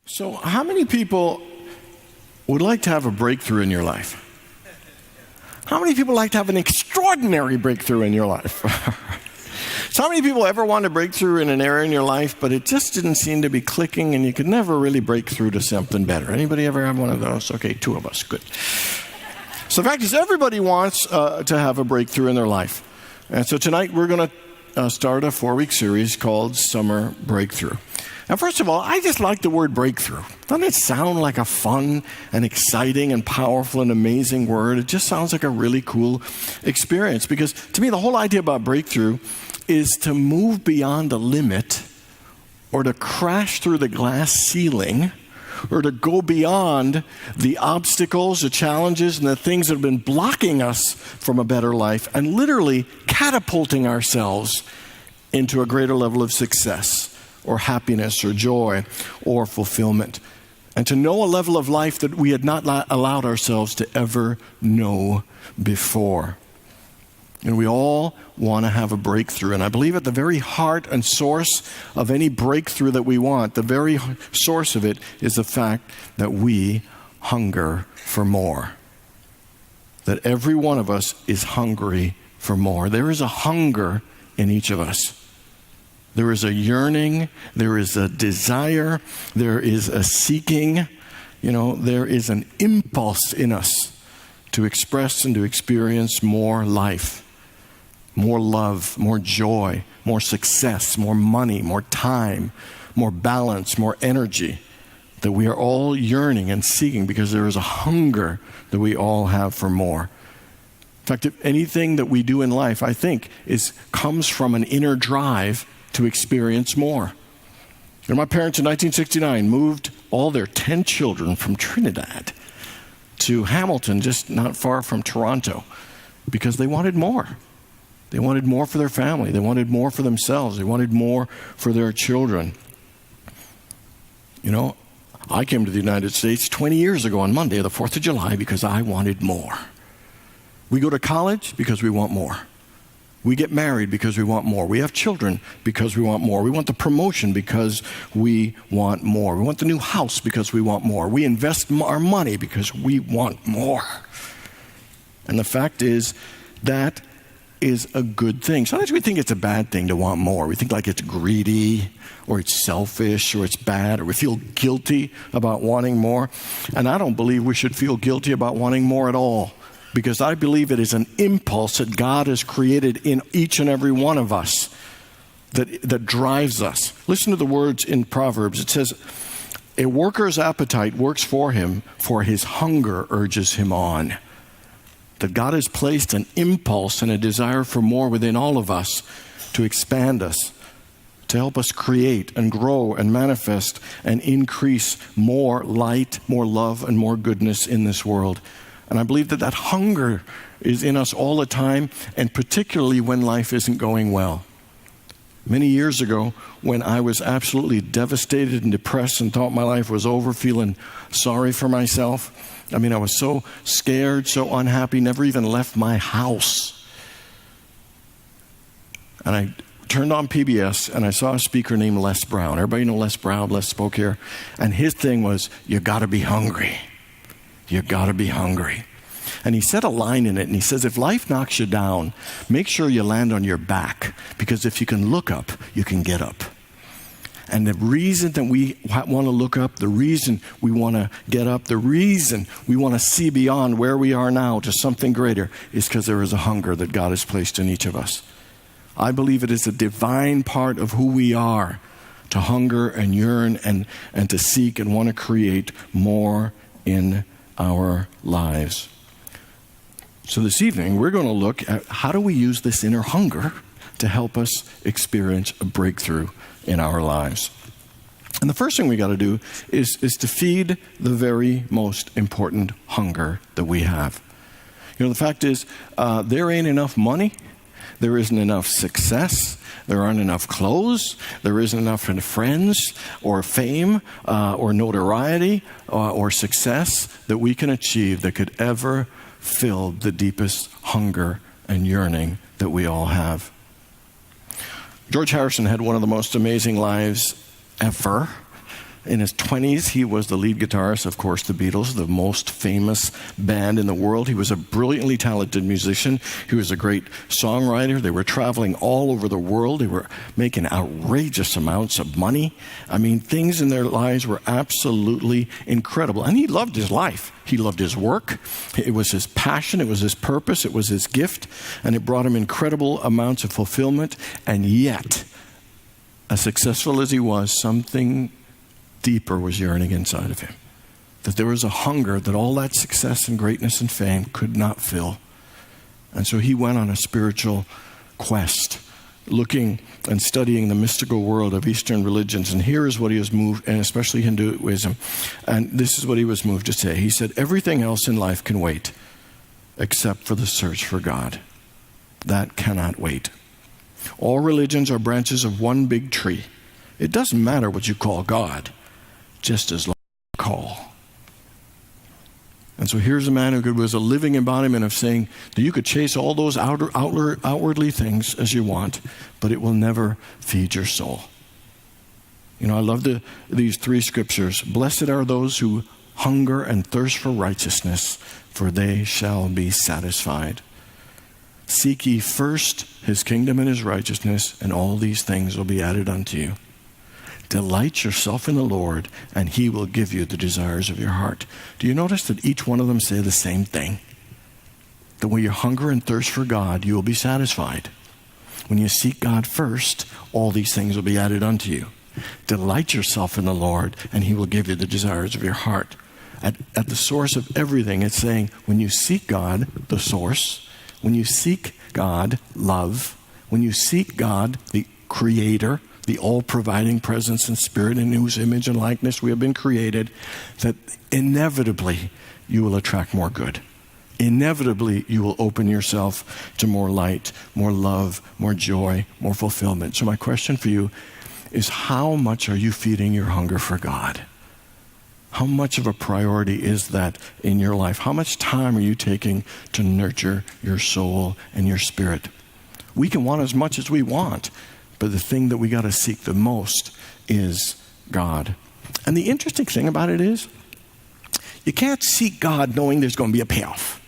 So how many people would like to have a breakthrough in your life? How many people like to have an extraordinary breakthrough in your life? So how many people ever want a breakthrough in an area in your life, but it just didn't seem to be clicking and you could never really break through to something better? Anybody ever have one of those? Okay, 2 of us, good. So the fact is everybody wants to have a breakthrough in their life. And so tonight we're going to start a 4-week series called Summer Breakthrough. Now, first of all, I just like the word breakthrough. Doesn't it sound like a fun and exciting and powerful and amazing word? It just sounds like a really cool experience, because to me, the whole idea about breakthrough is to move beyond a limit, or to crash through the glass ceiling, or to go beyond the obstacles, the challenges, and the things that have been blocking us from a better life, and literally catapulting ourselves into a greater level of success, or happiness, or joy, or fulfillment. And to know a level of life that we had not allowed ourselves to ever know before. And we all want to have a breakthrough. And I believe at the very heart and source of any breakthrough that we want, the very source of it is the fact that we hunger for more. That every one of us is hungry for more. There is a hunger in each of us. There is a yearning, there is a desire, there is a seeking, there is an impulse in us to express and to experience more life, more love, more joy, more success, more money, more time, more balance, more energy, that we are all yearning and seeking because there is a hunger that we all have for more. In fact, if anything that we do in life, I think, comes from an inner drive to experience more. My parents in 1969 moved all their 10 children from Trinidad to Hamilton, just not far from Toronto, because they wanted more. They wanted more for their family. They wanted more for themselves. They wanted more for their children. I came to the United States 20 years ago on Monday, the 4th of July, because I wanted more. We go to college because we want more. We get married because we want more. We have children because we want more. We want the promotion because we want more. We want the new house because we want more. We invest our money because we want more. And the fact is, that is a good thing. Sometimes we think it's a bad thing to want more. We think like it's greedy, or it's selfish, or it's bad, or we feel guilty about wanting more. And I don't believe we should feel guilty about wanting more at all. Because I believe it is an impulse that God has created in each and every one of us that drives us. Listen to the words in Proverbs. It says, a worker's appetite works for him, for his hunger urges him on. That God has placed an impulse and a desire for more within all of us to expand us, to help us create and grow and manifest and increase more light, more love, and more goodness in this world. And I believe that hunger is in us all the time, and particularly when life isn't going well. Many years ago, when I was absolutely devastated and depressed and thought my life was over, feeling sorry for myself. I was so scared, so unhappy, never even left my house. And I turned on PBS, and I saw a speaker named Les Brown. Everybody know Les Brown? Les spoke here. And his thing was, you got to be hungry. You got to be hungry. And he said a line in it, and he says, if life knocks you down, make sure you land on your back, because if you can look up, you can get up. And the reason that we want to look up, the reason we want to get up, the reason we want to see beyond where we are now to something greater is because there is a hunger that God has placed in each of us. I believe it is a divine part of who we are, to hunger and yearn and to seek and want to create more in our lives. So this evening, we're going to look at how do we use this inner hunger to help us experience a breakthrough in our lives. And the first thing we got to do is to feed the very most important hunger that we have. The fact is, there ain't enough money. There isn't enough success. There aren't enough clothes. There isn't enough friends or fame or notoriety or success that we can achieve that could ever fill the deepest hunger and yearning that we all have. George Harrison had one of the most amazing lives ever. In his 20s, he was the lead guitarist, of course, the Beatles, the most famous band in the world. He was a brilliantly talented musician. He was a great songwriter. They were traveling all over the world. They were making outrageous amounts of money. I mean, things in their lives were absolutely incredible. And he loved his life. He loved his work. It was his passion. It was his purpose. It was his gift. And it brought him incredible amounts of fulfillment. And yet, as successful as he was, something deeper was yearning inside of him. That there was a hunger that all that success and greatness and fame could not fill. And so he went on a spiritual quest, looking and studying the mystical world of Eastern religions. And here is what he was moved, and especially Hinduism. And this is what he was moved to say. He said, everything else in life can wait, except for the search for God. That cannot wait. All religions are branches of one big tree. It doesn't matter what you call God, just as long as you call. And so here's a man who was a living embodiment of saying that you could chase all those outwardly things as you want, but it will never feed your soul. You know, I love these three scriptures. Blessed are those who hunger and thirst for righteousness, for they shall be satisfied. Seek ye first his kingdom and his righteousness, and all these things will be added unto you. Delight yourself in the Lord, and he will give you the desires of your heart. Do you notice that each one of them say the same thing? That when you hunger and thirst for God, you will be satisfied. When you seek God first, all these things will be added unto you. Delight yourself in the Lord, and he will give you the desires of your heart. At the source of everything, it's saying, when you seek God, the source, when you seek God, love, when you seek God, the creator, the all-providing presence and spirit in whose image and likeness we have been created, that inevitably you will attract more good. Inevitably you will open yourself to more light, more love, more joy, more fulfillment. So my question for you is, how much are you feeding your hunger for God? How much of a priority is that in your life? How much time are you taking to nurture your soul and your spirit? We can want as much as we want, but the thing that we got to seek the most is God. And the interesting thing about it is, you can't seek God knowing there's going to be a payoff.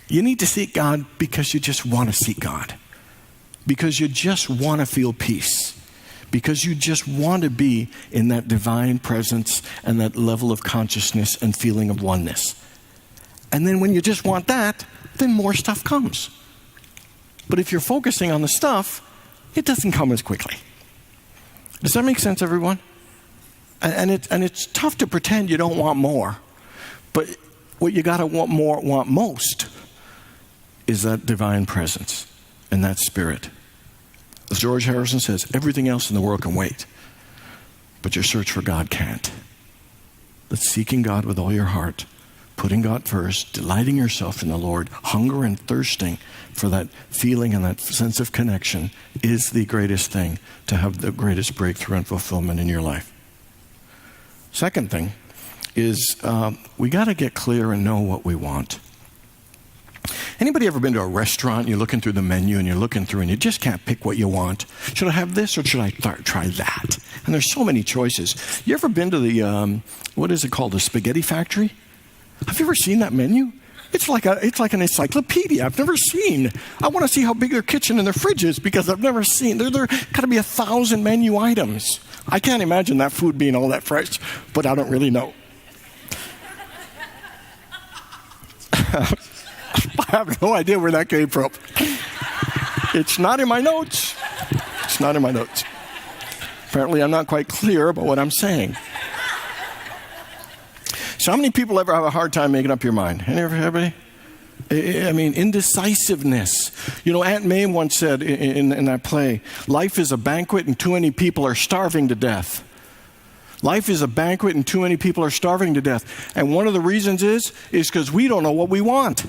You need to seek God because you just want to seek God. Because you just want to feel peace. Because you just want to be in that divine presence and that level of consciousness and feeling of oneness. And then when you just want that, then more stuff comes. But if you're focusing on the stuff, it doesn't come as quickly. Does that make sense, everyone? And it's tough to pretend you don't want more. But what you got to want most is that divine presence and that spirit. As George Harrison says, everything else in the world can wait, but your search for God can't. But seeking God with all your heart, putting God first, delighting yourself in the Lord, hunger and thirsting for that feeling and that sense of connection is the greatest thing to have the greatest breakthrough and fulfillment in your life. Second thing is we got to get clear and know what we want. Anybody ever been to a restaurant and you're looking through the menu and you're looking through and you just can't pick what you want? Should I have this or should I try that? And there's so many choices. You ever been to the, what is it called, the spaghetti factory? Have you ever seen that menu? It's like an encyclopedia I've never seen. I want to see how big their kitchen and their fridge is because I've never seen. There got to be 1,000 menu items. I can't imagine that food being all that fresh, but I don't really know. I have no idea where that came from. It's not in my notes. It's not in my notes. Apparently, I'm not quite clear about what I'm saying. So how many people ever have a hard time making up your mind? Everybody? I mean, indecisiveness. You know, Aunt May once said in that play, life is a banquet and too many people are starving to death. Life is a banquet and too many people are starving to death. And one of the reasons is because we don't know what we want.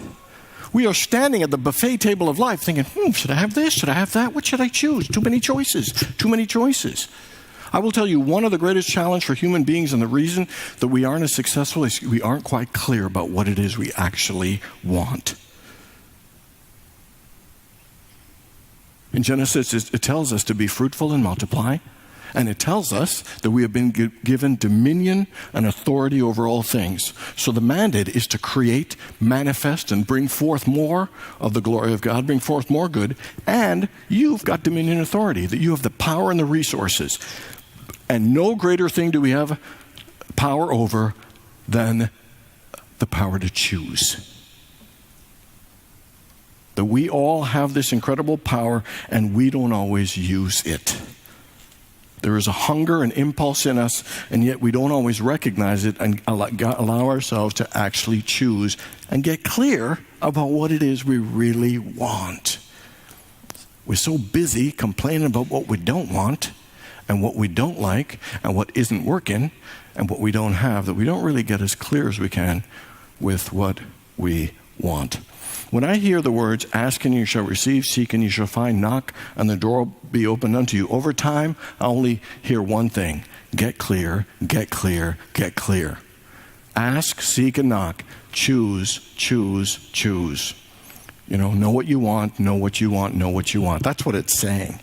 We are standing at the buffet table of life thinking, should I have this? Should I have that? What should I choose? Too many choices. Too many choices. I will tell you, one of the greatest challenges for human beings and the reason that we aren't as successful is we aren't quite clear about what it is we actually want. In Genesis, it tells us to be fruitful and multiply And it tells us that we have been given dominion and authority over all things. So the mandate is to create, manifest, and bring forth more of the glory of God, bring forth more good. And you've got dominion and authority, that you have the power and the resources. And no greater thing do we have power over than the power to choose. That we all have this incredible power and we don't always use it. There is a hunger and impulse in us, and yet we don't always recognize it and allow ourselves to actually choose and get clear about what it is we really want. We're so busy complaining about what we don't want and what we don't like and what isn't working and what we don't have that we don't really get as clear as we can with what we want. When I hear the words, ask and you shall receive, seek and you shall find, knock and the door will be opened unto you, over time, I only hear one thing: get clear, get clear, get clear. Ask, seek, and knock. Choose, choose, choose. Know what you want, know what you want, know what you want. That's what it's saying.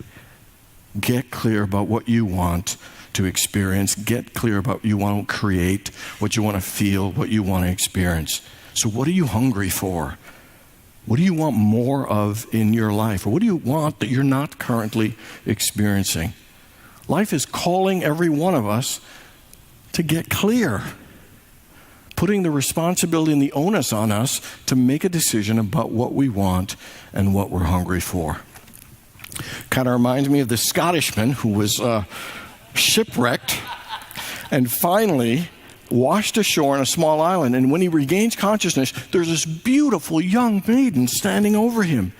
Get clear about what you want to experience. Get clear about what you want to create, what you want to feel, what you want to experience. So what are you hungry for? What do you want more of in your life? Or what do you want that you're not currently experiencing? Life is calling every one of us to get clear, putting the responsibility and the onus on us to make a decision about what we want and what we're hungry for. Kind of reminds me of the Scottishman who was shipwrecked and finally washed ashore on a small island. And when he regains consciousness, there's this beautiful young maiden standing over him.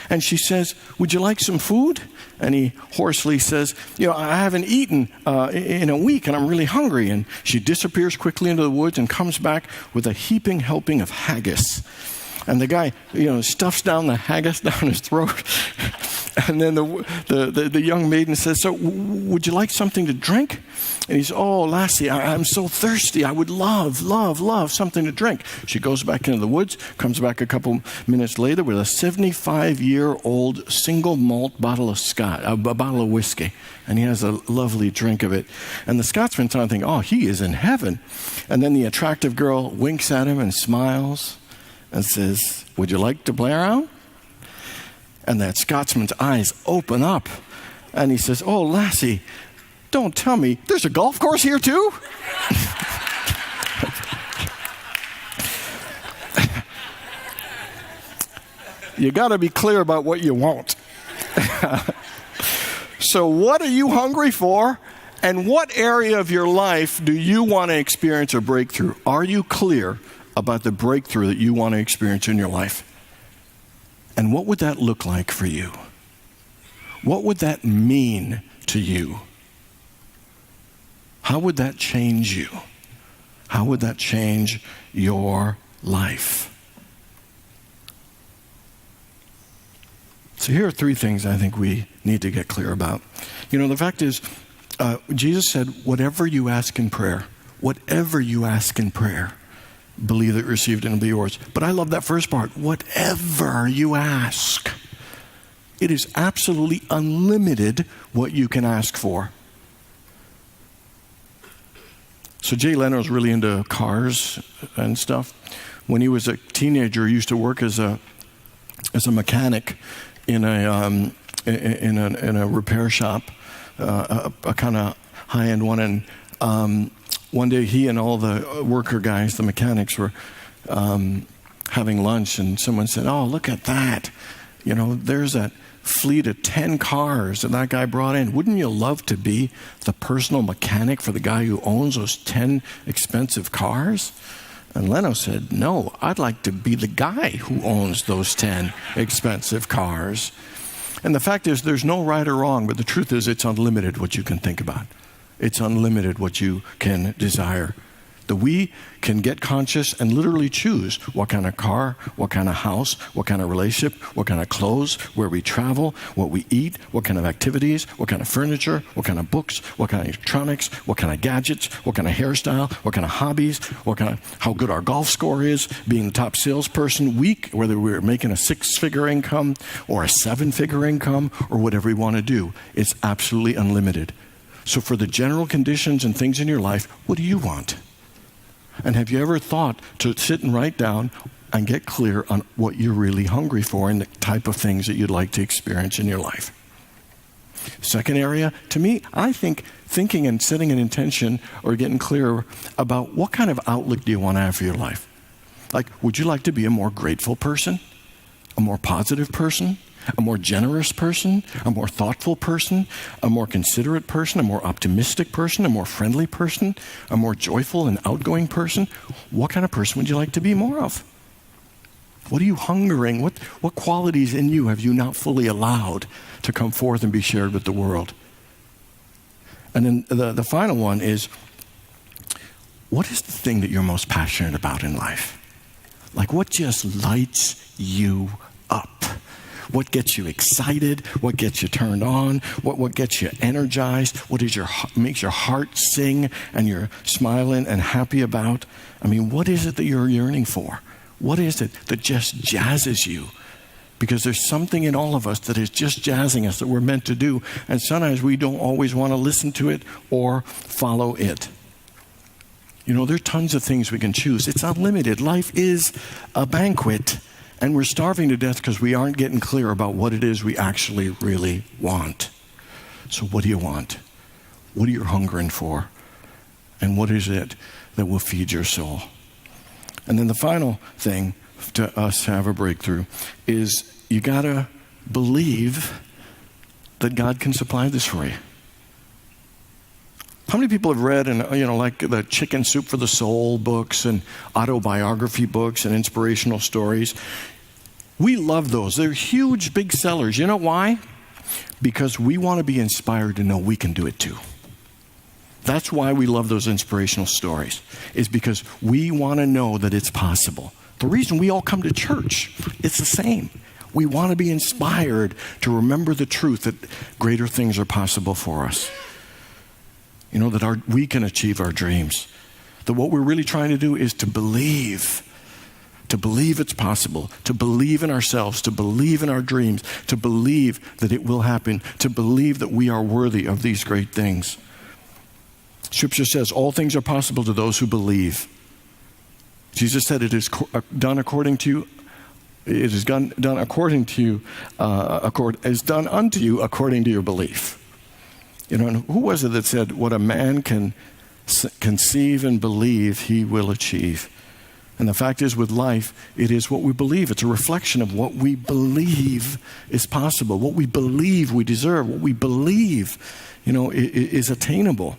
And she says, would you like some food? And he hoarsely says, I haven't eaten in a week and I'm really hungry. And she disappears quickly into the woods and comes back with a heaping helping of haggis. And the guy, stuffs down the haggis down his throat. And then the young maiden says, so would you like something to drink? And he says, oh, lassie, I'm so thirsty. I would love, love, love something to drink. She goes back into the woods, comes back a couple minutes later with a 75-year-old single malt bottle of Scotch, a bottle of whiskey. And he has a lovely drink of it. And the Scotsman started thinking, oh, he is in heaven. And then the attractive girl winks at him and smiles and says, would you like to play around? And that Scotsman's eyes open up. And he says, oh, lassie, don't tell me, there's a golf course here too? You got to be clear about what you want. So what are you hungry for? And what area of your life do you want to experience a breakthrough? Are you clear about the breakthrough that you want to experience in your life? And what would that look like for you? What would that mean to you? How would that change you? How would that change your life? So here are three things I think we need to get clear about. The fact is, Jesus said, whatever you ask in prayer, believe that you received it and it'll be yours. But I love that first part. Whatever you ask. It is absolutely unlimited what you can ask for. So Jay Leno's really into cars and stuff. When he was a teenager, he used to work as a mechanic in a repair shop, a kind of high-end one. And one day he and all the worker guys, the mechanics, were having lunch, and someone said, oh, look at that. There's a fleet of 10 cars that guy brought in. Wouldn't you love to be the personal mechanic for the guy who owns those 10 expensive cars? And Leno said, no, I'd like to be the guy who owns those 10 expensive cars. And the fact is, there's no right or wrong, but the truth is it's unlimited what you can think about. It's unlimited what you can desire. That we can get conscious and literally choose what kind of car, what kind of house, what kind of relationship, what kind of clothes, where we travel, what we eat, what kind of activities, what kind of furniture, what kind of books, what kind of electronics, what kind of gadgets, what kind of hairstyle, what kind of hobbies, how good our golf score is, being the top salesperson whether we're making a 6-figure income or a 7-figure income or whatever we want to do. It's absolutely unlimited. So for the general conditions and things in your life, what do you want? And have you ever thought to sit and write down and get clear on what you're really hungry for and the type of things that you'd like to experience in your life? Second area, to me, I think thinking and setting an intention or getting clear about what kind of outlook do you want to have for your life. Like, would you like to be a more grateful person? A more positive person? A more generous person? A more thoughtful person? A more considerate person? A more optimistic person? A more friendly person? A more joyful and outgoing person? What kind of person would you like to be more of? What are you hungering? What qualities in you have you not fully allowed to come forth and be shared with the world? And then the final one is, what is the thing that you're most passionate about in life? Like, what just lights you up? What gets you excited? What gets you turned on? What gets you energized? What is makes your heart sing and you're smiling and happy about? I mean, what is it that you're yearning for? What is it that just jazzes you? Because there's something in all of us that is just jazzing us that we're meant to do. And sometimes we don't always want to listen to it or follow it. You know, there are tons of things we can choose. It's unlimited. Life is a banquet. And we're starving to death because we aren't getting clear about what it is we actually really want. So what do you want? What are you hungering for? And what is it that will feed your soul? And then the final thing to us have a breakthrough is you got to believe that God can supply this for you. How many people have read, like the Chicken Soup for the Soul books and autobiography books and inspirational stories? We love those. They're huge, big sellers. You know why? Because we want to be inspired to know we can do it too. That's why we love those inspirational stories, is because we want to know that it's possible. The reason we all come to church, it's the same. We want to be inspired to remember the truth that greater things are possible for us. You know, that we can achieve our dreams. That what we're really trying to do is to believe it's possible, to believe in ourselves, to believe in our dreams, to believe that it will happen, to believe that we are worthy of these great things. Scripture says all things are possible to those who believe. Jesus said it is done according to you. It is done according to you. Is done unto you according to your belief. You know, and who was it that said, "What a man can conceive and believe, he will achieve"? And the fact is, with life, it is what we believe. It's a reflection of what we believe is possible, what we believe we deserve, what we believe, is attainable.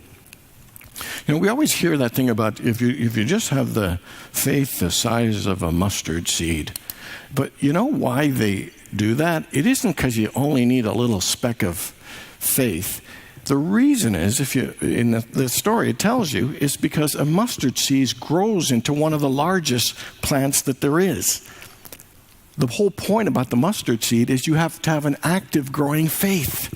You know, we always hear that thing about if you just have the faith the size of a mustard seed. But you know why they do that? It isn't because you only need a little speck of faith. The reason is, in the story it tells you, is because a mustard seed grows into one of the largest plants that there is. The whole point about the mustard seed is you have to have an active growing faith.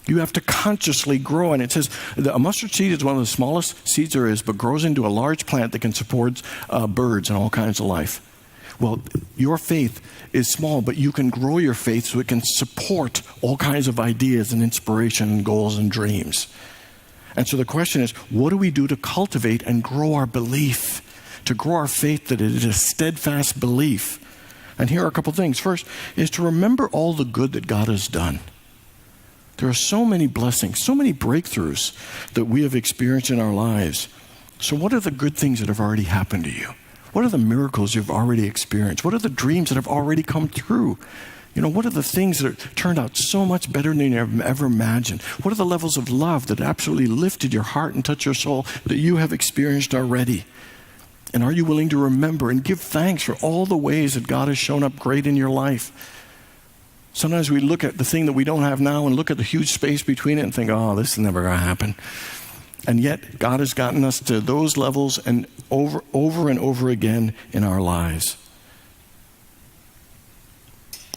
You have to consciously grow. And it says a mustard seed is one of the smallest seeds there is, but grows into a large plant that can support birds and all kinds of life. Well, your faith is small, but you can grow your faith so it can support all kinds of ideas and inspiration and goals and dreams. And so the question is, what do we do to cultivate and grow our belief, to grow our faith that it is a steadfast belief? And here are a couple things. First is to remember all the good that God has done. There are so many blessings, so many breakthroughs that we have experienced in our lives. So what are the good things that have already happened to you? What are the miracles you've already experienced? What are the dreams that have already come true? You know, what are the things that turned out so much better than you ever imagined? What are the levels of love that absolutely lifted your heart and touched your soul that you have experienced already? And are you willing to remember and give thanks for all the ways that God has shown up great in your life? Sometimes we look at the thing that we don't have now and look at the huge space between it and think, oh, this is never going to happen. And yet, God has gotten us to those levels and over and over again in our lives.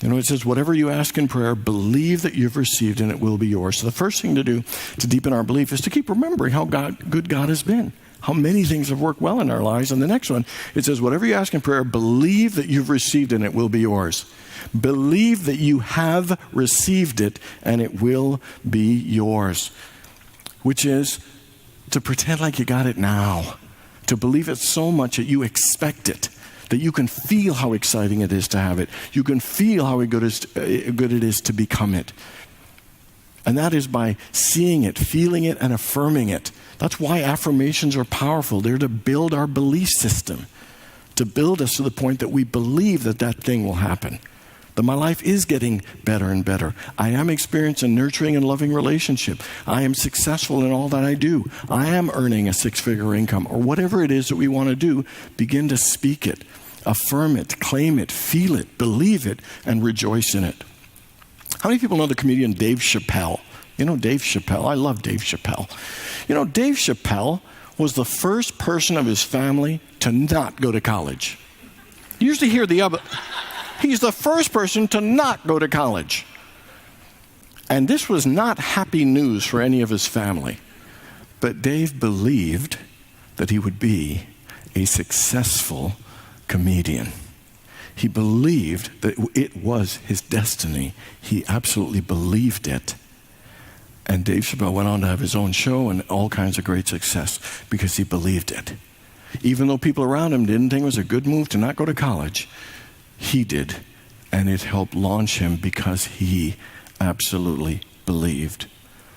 You know, it says, whatever you ask in prayer, believe that you've received and it will be yours. So the first thing to do to deepen our belief is to keep remembering how good God has been, how many things have worked well in our lives. And the next one, it says, whatever you ask in prayer, believe that you've received and it will be yours. Believe that you have received it and it will be yours. which is to pretend like you got it now, to believe it so much that you expect it, that you can feel how exciting it is to have it. You can feel how good it is to become it. And that is by seeing it, feeling it, and affirming it. That's why affirmations are powerful. They're to build our belief system, to build us to the point that we believe that that thing will happen, that my life is getting better and better. I am experiencing a nurturing and loving relationship. I am successful in all that I do. I am earning a 6-figure income, or whatever it is that we want to do. Begin to speak it, affirm it, claim it, feel it, believe it, and rejoice in it. How many people know the comedian Dave Chappelle? You know Dave Chappelle? I love Dave Chappelle. You know, Dave Chappelle was the first person of his family to not go to college. You usually hear the other. He's the first person to not go to college. And this was not happy news for any of his family. But Dave believed that he would be a successful comedian. He believed that it was his destiny. He absolutely believed it. And Dave Chappelle went on to have his own show and all kinds of great success because he believed it. Even though people around him didn't think it was a good move to not go to college, he did. And it helped launch him because he absolutely believed.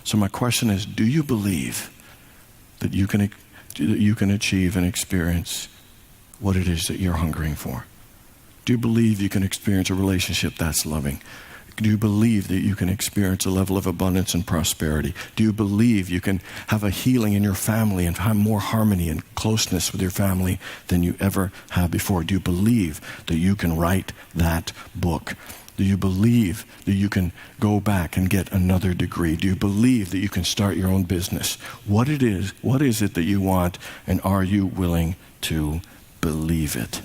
So my question is, do you believe that you can achieve and experience what it is that you're hungering for? Do you believe you can experience a relationship that's loving? Do you believe that you can experience a level of abundance and prosperity? Do you believe you can have a healing in your family and have more harmony and closeness with your family than you ever have before? Do you believe that you can write that book? Do you believe that you can go back and get another degree? Do you believe that you can start your own business? What is it that you want, and are you willing to believe it?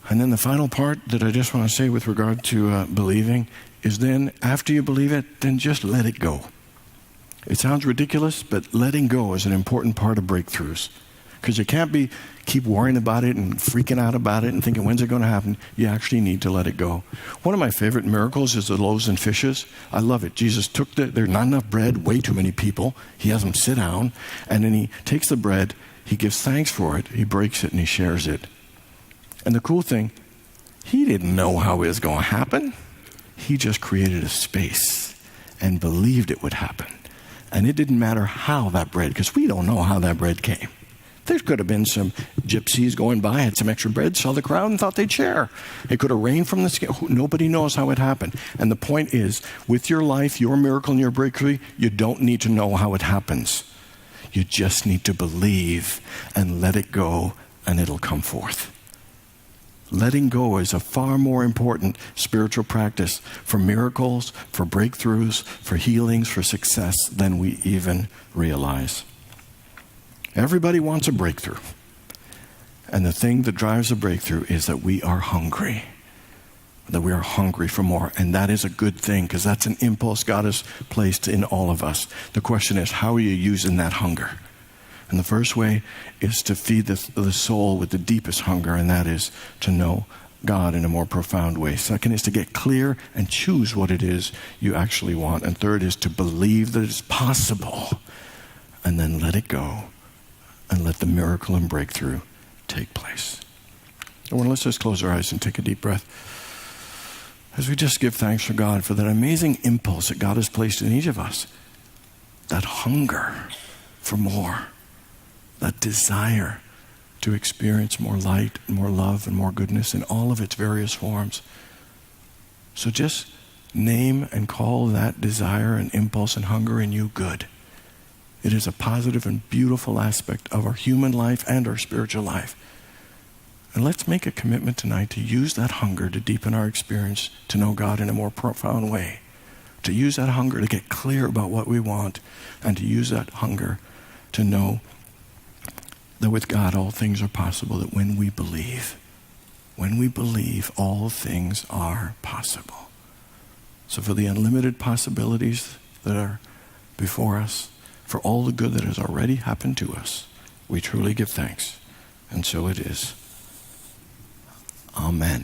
And then the final part that I just want to say with regard to believing is then after you believe it, then just let it go. It sounds ridiculous, but letting go is an important part of breakthroughs. Because you can't keep worrying about it and freaking out about it and thinking, when's it going to happen? You actually need to let it go. One of my favorite miracles is the loaves and fishes. I love it. Jesus took there's not enough bread, way too many people. He has them sit down, and then he takes the bread, he gives thanks for it, he breaks it, and he shares it. And the cool thing, he didn't know how it was going to happen. He just created a space and believed it would happen. And it didn't matter how that bread, because we don't know how that bread came. There could have been some gypsies going by, had some extra bread, saw the crowd, and thought they'd share. It could have rained from the sky. Nobody knows how it happened. And the point is, with your life, your miracle, and your breakthrough, you don't need to know how it happens. You just need to believe and let it go, and it'll come forth. Letting go is a far more important spiritual practice for miracles, for breakthroughs, for healings, for success than we even realize. Everybody wants a breakthrough. And the thing that drives a breakthrough is that we are hungry. That we are hungry for more. And that is a good thing, because that's an impulse God has placed in all of us. The question is, how are you using that hunger? And the first way is to feed the soul with the deepest hunger, and that is to know God in a more profound way. Second is to get clear and choose what it is you actually want. And third is to believe that it's possible, and then let it go and let the miracle and breakthrough take place. I want to let's just close our eyes and take a deep breath as we just give thanks for God for that amazing impulse that God has placed in each of us, that hunger for more. That desire to experience more light, more love, and more goodness in all of its various forms. So just name and call that desire and impulse and hunger in you good. It is a positive and beautiful aspect of our human life and our spiritual life. And let's make a commitment tonight to use that hunger to deepen our experience, to know God in a more profound way. To use that hunger to get clear about what we want, and to use that hunger to know that with God all things are possible, that when we believe, all things are possible. So for the unlimited possibilities that are before us, for all the good that has already happened to us, we truly give thanks. And so it is. Amen.